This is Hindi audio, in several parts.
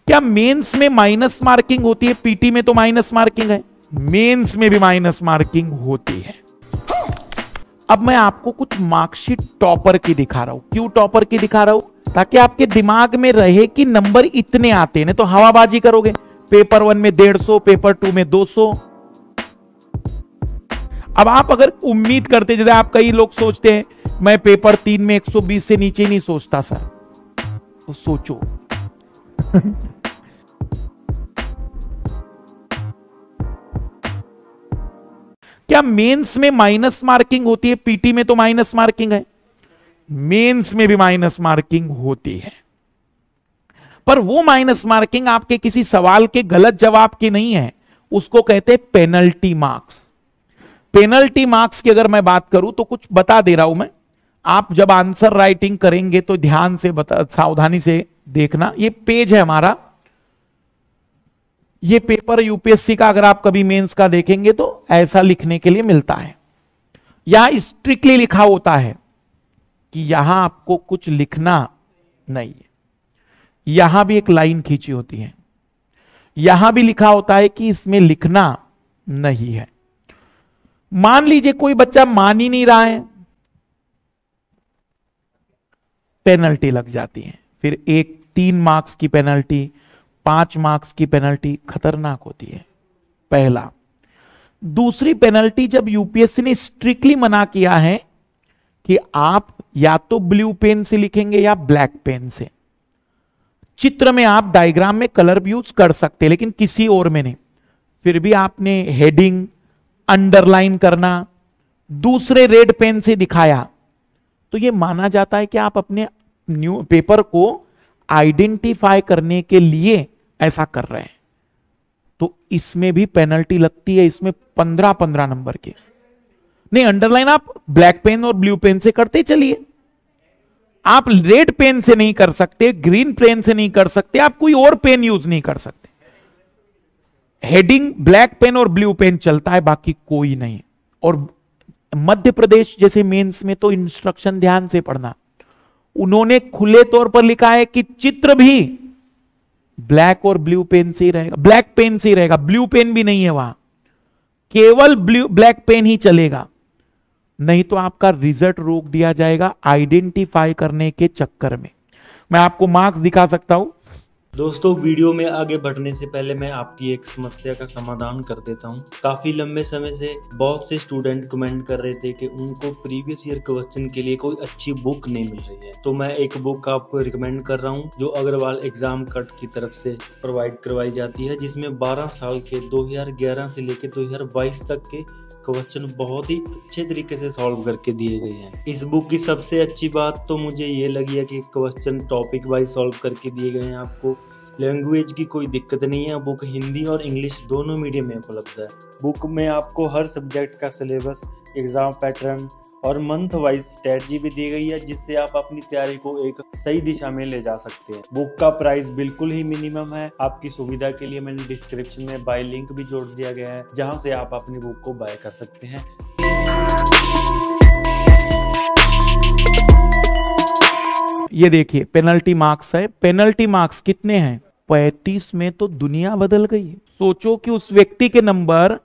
क्या मेंस में माइनस मार्किंग होती है? पीटी में तो माइनस मार्किंग है, मेंस में भी माइनस मार्किंग होती है। अब मैं आपको कुछ मार्कशीट टॉपर की दिखा रहा हूं। क्यों टॉपर की दिखा रहा हूं? ताकि आपके दिमाग में रहे कि नंबर इतने आते हैं, तो हवाबाजी करोगे। पेपर 1 में 150, पेपर 2 में 200। अब आप अगर उम्मीद करते, जैसे आप कई लोग सोचते हैं मैं पेपर 3 में 120 से नीचे नहीं सोचता सर, तो सोचो क्या मेंस में माइनस मार्किंग होती है? पीटी में तो माइनस मार्किंग है, मेंस में भी माइनस मार्किंग होती है। पर वो माइनस मार्किंग आपके किसी सवाल के गलत जवाब की नहीं है, उसको कहते हैं पेनल्टी मार्क्स। पेनल्टी मार्क्स की अगर मैं बात करूं तो कुछ बता दे रहा हूं मैं। आप जब आंसर राइटिंग करेंगे तो ध्यान से सावधानी से देखना। ये पेज है हमारा, ये पेपर यूपीएससी का अगर आप कभी मेंस का देखेंगे तो ऐसा लिखने के लिए मिलता है। यहां स्ट्रिक्टली लिखा होता है कि यहां आपको कुछ लिखना नहीं है। यहां भी एक लाइन खींची होती है, यहां भी लिखा होता है कि इसमें लिखना नहीं है। मान लीजिए कोई बच्चा मान ही नहीं रहा है, पेनल्टी लग जाती है। फिर 3 मार्क्स की पेनल्टी, 5 मार्क्स की पेनल्टी खतरनाक होती है। पहला। दूसरी पेनल्टी, जब यूपीएससी ने स्ट्रिक्टली मना किया है कि आप या तो ब्लू पेन से लिखेंगे या ब्लैक पेन से। चित्र में आप डायग्राम में कलर भी यूज कर सकते हैं, लेकिन किसी और में नहीं। फिर भी आपने हेडिंग, अंडरलाइन करना दूसरे रेड पेन से दिखाया, तो यह माना जाता है कि आप अपने न्यू पेपर को आइडेंटिफाई करने के लिए ऐसा कर रहे हैं। तो इसमें भी पेनल्टी लगती है। इसमें 15-15 नंबर के नहीं। अंडरलाइन आप ब्लैक पेन और ब्लू पेन से करते चलिए, आप रेड पेन से नहीं कर सकते, ग्रीन पेन से नहीं कर सकते, आप कोई और पेन यूज नहीं कर सकते। हेडिंग ब्लैक पेन और ब्लू पेन चलता है, बाकी कोई नहीं। और मध्य प्रदेश जैसे मेंस में तो इंस्ट्रक्शन ध्यान से पढ़ना, उन्होंने खुले तौर पर लिखा है कि चित्र भी ब्लैक और ब्लू पेन से ही रहेगा, ब्लैक पेन से ही रहेगा, ब्लू पेन भी नहीं है वहां, केवल ब्लैक पेन ही चलेगा। नहीं तो आपका रिजल्ट रोक दिया जाएगा आइडेंटिफाई करने के चक्कर में। मैं आपको मार्क्स दिखा सकता हूं। दोस्तों, वीडियो में आगे बढ़ने से पहले मैं आपकी एक समस्या का समाधान कर देता हूं। काफी लंबे समय से बहुत से स्टूडेंट कमेंट कर रहे थे कि उनको प्रीवियस ईयर क्वेश्चन के लिए कोई अच्छी बुक नहीं मिल रही है। तो मैं एक बुक आपको रिकमेंड कर रहा हूं जो अग्रवाल एग्जाम कट की तरफ से प्रोवाइड करवाई जाती है, जिसमें 12 साल के 2011 से लेकर 2022 तक के क्वेश्चन बहुत ही अच्छे तरीके से सॉल्व करके दिए गए हैं। इस बुक की सबसे अच्छी बात तो मुझे ये लगी है कि क्वेश्चन टॉपिक वाइज सॉल्व करके दिए गए हैं। आपको लैंग्वेज की कोई दिक्कत नहीं है। बुक हिंदी और इंग्लिश दोनों मीडियम में उपलब्ध है। बुक में आपको हर सब्जेक्ट का सिलेबस, एग्जाम पैटर्न और मंथ वाइज स्ट्रेटजी भी दी गई है, जिससे आप अपनी तैयारी को एक सही दिशा में ले जा सकते हैं। बुक का प्राइस बिल्कुल ही मिनिमम है। आपकी सुविधा के लिए मैंने डिस्क्रिप्शन में बाय लिंक भी जोड़ दिया गया है, जहां से आप अपनी बुक को बाय कर सकते हैं। ये देखिए पेनल्टी मार्क्स है। पेनल्टी मार्क्स कितने हैं? 35 में तो दुनिया बदल गई है। सोचो कि उस व्यक्ति के नंबर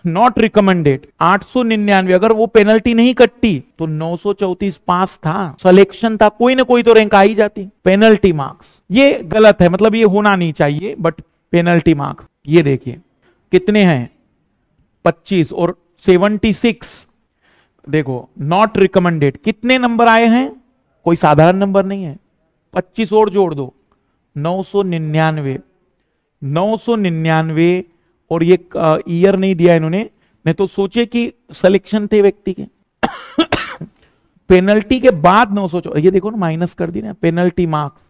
नॉट रिकमेंडेड 899, अगर वो पेनल्टी नहीं कटती तो 934 पास था, सिलेक्शन था, कोई ना कोई तो रैंक आ ही जाती। पेनल्टी मार्क्स ये गलत है, मतलब ये होना नहीं चाहिए, बट पेनल्टी मार्क्स ये देखिए कितने हैं, 25 और 76। देखो नॉट रिकमेंडेड कितने नंबर आए हैं, कोई साधारण नंबर नहीं है। 25 और जोड़ दो, 999। 999 और ये ईयर नहीं दिया इन्होंने, नहीं तो सोचे कि सिलेक्शन थे व्यक्ति के। पेनल्टी के बाद 900, ये देखो ना माइनस कर दी ना पेनल्टी मार्क्स,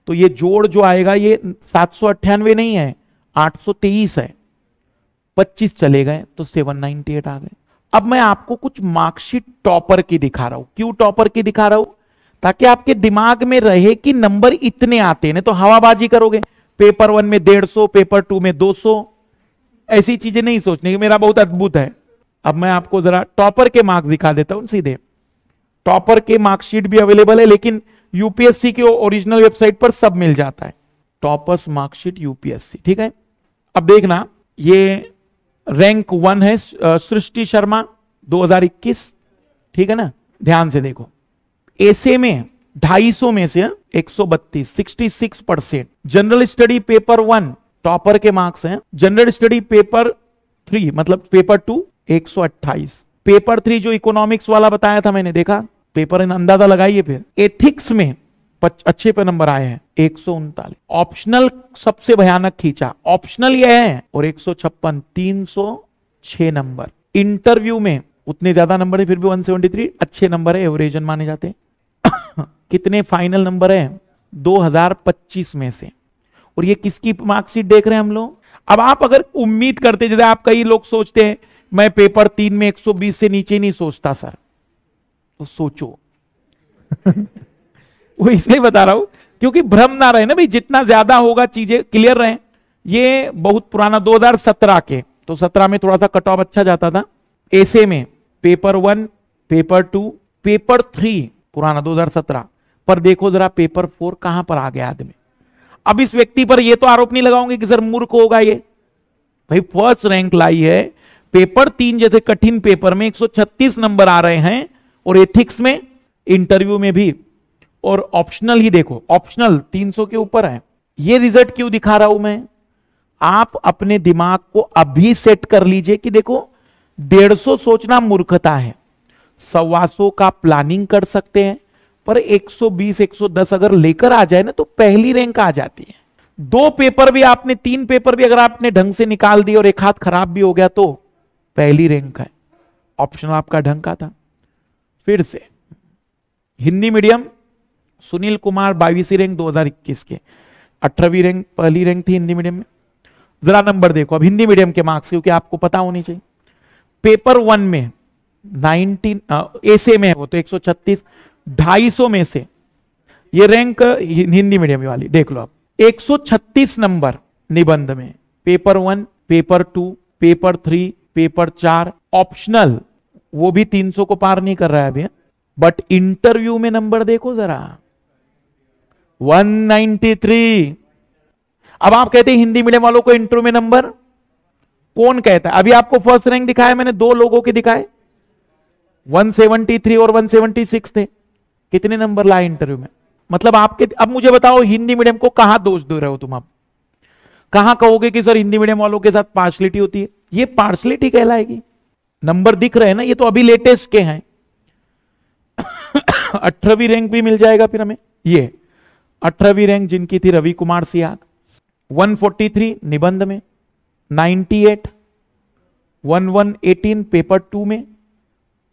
तो ये जोड़ जो आएगा ये 798 नहीं है, 823 है। 25 चले गए तो 798 आ गए। अब मैं आपको कुछ मार्कशीट टॉपर की दिखा रहा हूं। क्यों टॉपर की दिखा रहा हूं? ताकि आपके दिमाग में रहे कि नंबर इतने आते हैं, नहीं तो हवाबाजी करोगे। पेपर 1 में 150, पेपर 2 में 200, ऐसी चीजें नहीं सोचने की, मेरा बहुत अद्भुत है। अब मैं आपको जरा टॉपर के मार्क्स दिखा देता हूं सीधे। टॉपर के मार्कशीट भी अवेलेबल है, लेकिन यूपीएससी के ओरिजिनल वेबसाइट पर सब मिल जाता है। Toppers marksheet UPSC. ठीक है, अब देखना ये रैंक 1 है सृष्टि शर्मा 2021। ठीक है ना, ध्यान से देखो, ऐसे में 250 में से 132 66%। जनरल स्टडी पेपर 1 टॉपर के मार्क्स हैं। जनरल स्टडी पेपर 3 मतलब पेपर 2 128। पेपर 3 जो इकोनॉमिक्स वाला बताया था मैंने, देखा पेपर अंदाजा लगाइए। फिर एथिक्स में अच्छे पे नंबर आए हैं 139। ऑप्शनल सबसे भयानक खींचा, ऑप्शनल ये है, और 156 306 नंबर। इंटरव्यू में उतने ज्यादा नंबर है, फिर भी 173 अच्छे नंबर है, एवरेजन माने जाते हैं। कितने फाइनल नंबर है 2025 में से, और ये किसकी मार्कशीट देख रहे हैं हम लोग। अब आप अगर उम्मीद करते, जैसे आप कई लोग सोचते हैं मैं पेपर 3 में 120 से नीचे नहीं सोचता सर, तो सोचो। वो इसलिए बता रहा हूं क्योंकि भ्रम ना रहे ना भाई, जितना ज्यादा होगा चीजें क्लियर रहे। ये बहुत पुराना 2017 के, तो 17 में थोड़ा सा कट ऑफ अच्छा जाता था। ऐसे में पेपर 1 पेपर 2 पेपर 3 पुराना 2017, पर देखो जरा पेपर 4 कहां पर आ गया आदमी। अब इस व्यक्ति पर ये तो आरोप नहीं लगाऊंगे कि सर मूर्ख होगा ये, भाई फर्स्ट रैंक लाई है। पेपर 3 जैसे कठिन पेपर में 136 नंबर आ रहे हैं, और एथिक्स में, इंटरव्यू में भी, और ऑप्शनल ही देखो, ऑप्शनल 300 के ऊपर है। ये रिजल्ट क्यों दिखा रहा हूं मैं, आप अपने दिमाग को अभी सेट कर लीजिए कि देखो 150 सोचना मूर्खता है, 125 का प्लानिंग कर सकते हैं, पर 120 110 अगर लेकर आ जाए ना तो पहली रैंक आ जाती है। 2 पेपर भी आपने, 3 पेपर भी अगर आपने ढंग से निकाल दिए और एक हाथ खराब भी हो गया तो पहली रैंक है। ऑप्शन आपका ढंग का था। फिर से हिंदी मीडियम सुनील कुमार 22वीं रैंक 2021 के, 18वीं रैंक पहली रैंक थी हिंदी मीडियम में। जरा नंबर देखो अब हिंदी मीडियम के मार्क्स, क्योंकि आपको पता होनी चाहिए। पेपर 1 में 19 ऐसे में है वो तो 136, 250 में से ये रैंक हिंदी मीडियम वाली देख लो आप, 136 नंबर निबंध में। Paper 1 paper 2 paper 3 paper 4 optional, वो भी 300 को पार नहीं कर रहा है अभी। बट इंटरव्यू में नंबर देखो जरा 193। अब आप कहते हैं हिंदी मीडियम वालों को इंटरव्यू में नंबर, कौन कहता है। अभी आपको फर्स्ट रैंक दिखाया मैंने, 2 लोगों के दिखाए, 173 और 176 थे। कितने नंबर लाए इंटरव्यू में, मतलब आपके। अब मुझे बताओ हिंदी मीडियम को कहां दोष दे रहे हो तुम, अब कहां कहोगे कि सर हिंदी मीडियम वालों के साथ पार्शलिटी होती है। ये पार्शलिटी कहलाएगी। नंबर दिख रहे हैं ना, ये तो अभी लेटेस्ट के हैं। 18वीं रैंक भी मिल जाएगा फिर हमें। ये 18वीं रैंक जिनकी थी रवि कुमार सियाग, 143 निबंध में, 98 1118 पेपर 2 में,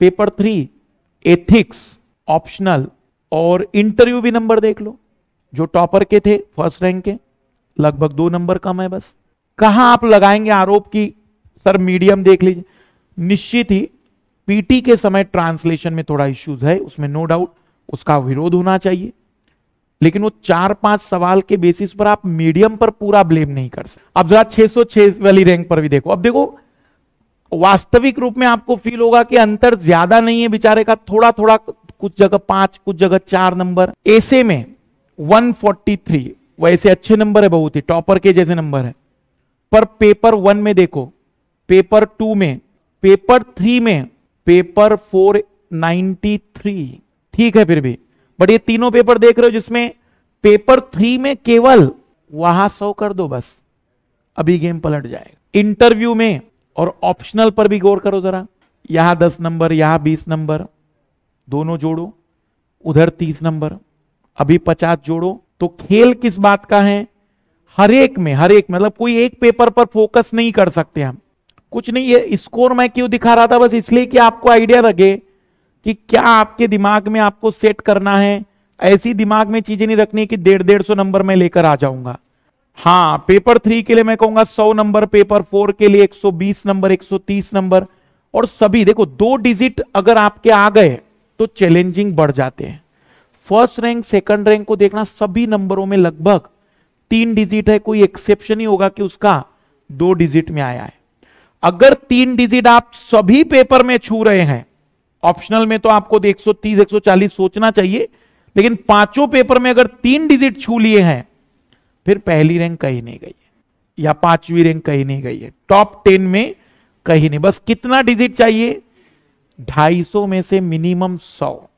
पेपर 3 एथिक्स ऑप्शनल, और इंटरव्यू भी नंबर देख लो। जो टॉपर के थे फर्स्ट रैंक के, लगभग 2 नंबर कम है बस। कहां आप लगाएंगे आरोप की सर मीडियम देख लीजिए। निश्चित ही पीटी के समय ट्रांसलेशन में थोड़ा इश्यूज है, उसमें नो डाउट, उसका विरोध होना चाहिए, लेकिन वो 4-5 सवाल के बेसिस पर आप मीडियम पर पूरा ब्लेम नहीं कर सकते। अब जरा 606 वाली रैंक पर भी देखो। अब देखो वास्तविक रूप में आपको फील होगा कि अंतर ज्यादा नहीं है बेचारे का, थोड़ा थोड़ा, कुछ जगह 5 कुछ जगह 4 नंबर। ऐसे में 143 वैसे अच्छे नंबर है, बहुत ही टॉपर के जैसे नंबर है, पर पेपर 1 में देखो, पेपर 2 में, पेपर 3 में, पेपर 4 93। ठीक है फिर भी, बट ये तीनों पेपर देख रहे हो जिसमें पेपर 3 में केवल वहां 100 कर दो बस, अभी गेम पलट जाएगा। इंटरव्यू में और ऑप्शनल पर भी गौर करो जरा, यहां 10 नंबर, यहां 20 नंबर, दोनों जोड़ो, उधर 30 नंबर, अभी 50 जोड़ो, तो खेल किस बात का है। हर एक में, हर एक मतलब कोई एक पेपर पर फोकस नहीं कर सकते हम। कुछ नहीं, ये स्कोर मैं क्यों दिखा रहा था, बस इसलिए कि आपको आइडिया लगे कि क्या आपके दिमाग में आपको सेट करना है। ऐसी दिमाग में चीजें नहीं रखनी कि 150 नंबर में लेकर आ जाऊंगा। हाँ, पेपर 3 के लिए मैं कहूंगा 100 नंबर, पेपर 4 के लिए 120 नंबर, 130 नंबर, और सभी देखो 2 डिजिट अगर आपके आ गए तो चैलेंजिंग बढ़ जाते हैं। फर्स्ट रैंक सेकंड रैंक को देखना, सभी नंबरों में लगभग 3 डिजिट है, कोई एक्सेप्शन ही होगा कि उसका 2 डिजिट में आया है। अगर 3 डिजिट आप सभी पेपर में छू रहे हैं, ऑप्शनल में तो आपको 130 140 सोचना चाहिए, लेकिन 5 पेपर में अगर 3 डिजिट छू लिए हैं फिर पहली रैंक कहीं नहीं गई है या 5वीं रैंक कहीं नहीं गई है, टॉप 10 में कहीं नहीं। बस कितना डिजिट चाहिए? 250 में से मिनिमम 100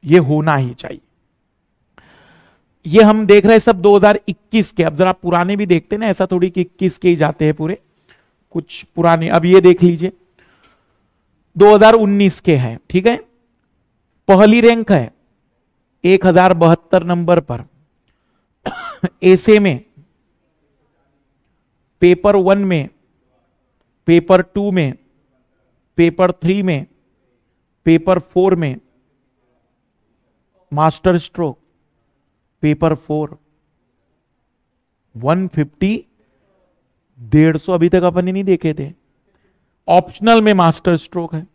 ये होना ही चाहिए। ये हम देख रहे हैं सब 2021 के। अब जरा पुराने भी देखते ना, ऐसा थोड़ी कि 21 के ही जाते हैं पूरे, कुछ पुराने। अब ये देख लीजिए 2019 के हैं, ठीक है। पहली रैंक है 1072 नंबर पर एसे में, पेपर 1 में, पेपर 2 में, पेपर 3 में, पेपर 4 में, मास्टर स्ट्रोक पेपर 4 150, 150 अभी तक अपन ने नहीं देखे थे। ऑप्शनल में मास्टर स्ट्रोक है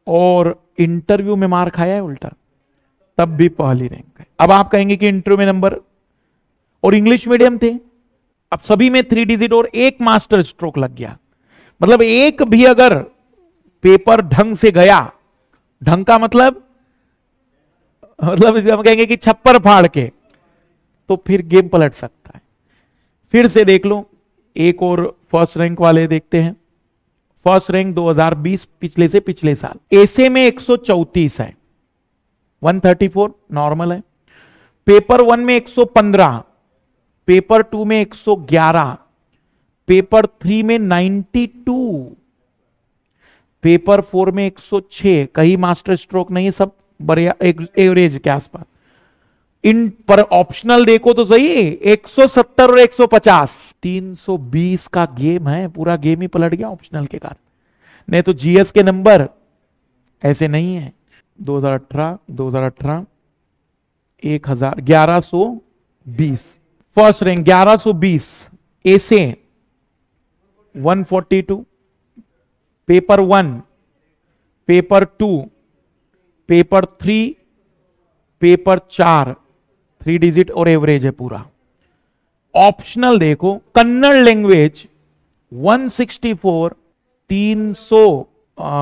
और इंटरव्यू में मार खाया है उल्टा, तब भी पहली रैंक है। अब आप कहेंगे कि इंटरव्यू में नंबर, और इंग्लिश मीडियम थे, अब सभी में 3 डिजिट और एक मास्टर स्ट्रोक लग गया। मतलब एक भी अगर पेपर ढंग से गया, ढंग का मतलब हम कहेंगे कि छप्पर फाड़ के, तो फिर गेम पलट सकता है। फिर से देख लो, एक और फर्स्ट रैंक वाले देखते हैं। फर्स्ट रैंक 2020 पिछले से पिछले साल, एसे में 134 है, 134 नॉर्मल है। पेपर 1 में 115, पेपर 2 में 111, पेपर 3 में 92, पेपर 4 में 106, कहीं मास्टर स्ट्रोक नहीं है, सब बढ़िया एवरेज के आसपास। इन पर ऑप्शनल देखो तो सही, 170 और 150, 320 का गेम है, पूरा गेम ही पलट गया ऑप्शनल के कारण। नहीं तो जीएस के नंबर ऐसे नहीं है। 2018 1120 फर्स्ट रैंक 1120, एसे 142, paper 1, paper 2, paper 3, paper 4, 3 digit और एवरेज है पूरा। ऑप्शनल देखो, कन्नड़ लैंग्वेज 164, 300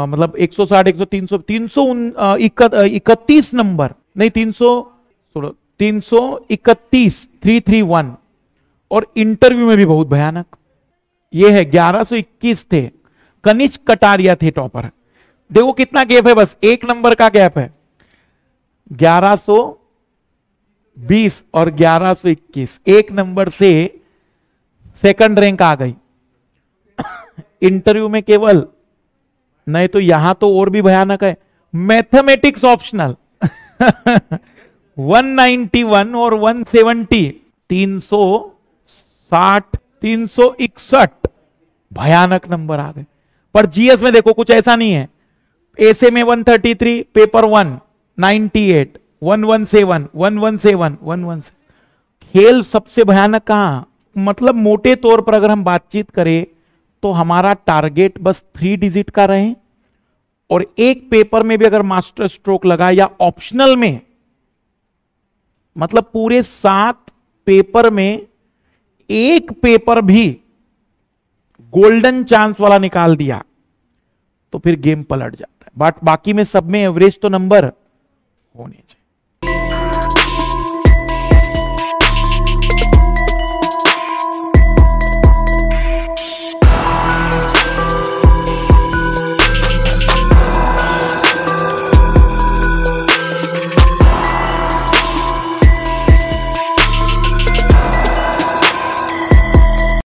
मतलब 160, 100, 331 नंबर, नहीं 331, 331। और इंटरव्यू में भी बहुत भयानक ये है, 1121 थे। कनिष्क कटारिया थे टॉपर। देखो कितना गैप है, बस 1 नंबर का गैप है। 1120 और 1121, 1 नंबर से सेकंड रैंक आ गई। इंटरव्यू में केवल, नहीं तो यहां तो और भी भयानक है, मैथमेटिक्स ऑप्शनल 191 और 170, 360, 361 भयानक नंबर आ गए। पर जीएस में देखो कुछ ऐसा नहीं है। एसे में 133, पेपर 1 98, 117, 117, 117। खेल सबसे भयानक कहां, मतलब मोटे तौर पर अगर हम बातचीत करें तो हमारा टारगेट बस 3 डिजिट का रहे, और एक पेपर में भी अगर मास्टर स्ट्रोक लगा या ऑप्शनल में, मतलब पूरे 7 पेपर में एक पेपर भी गोल्डन चांस वाला निकाल दिया तो फिर गेम पलट जाता है। बट बाकी में सब में एवरेज तो नंबर होने चाहिए।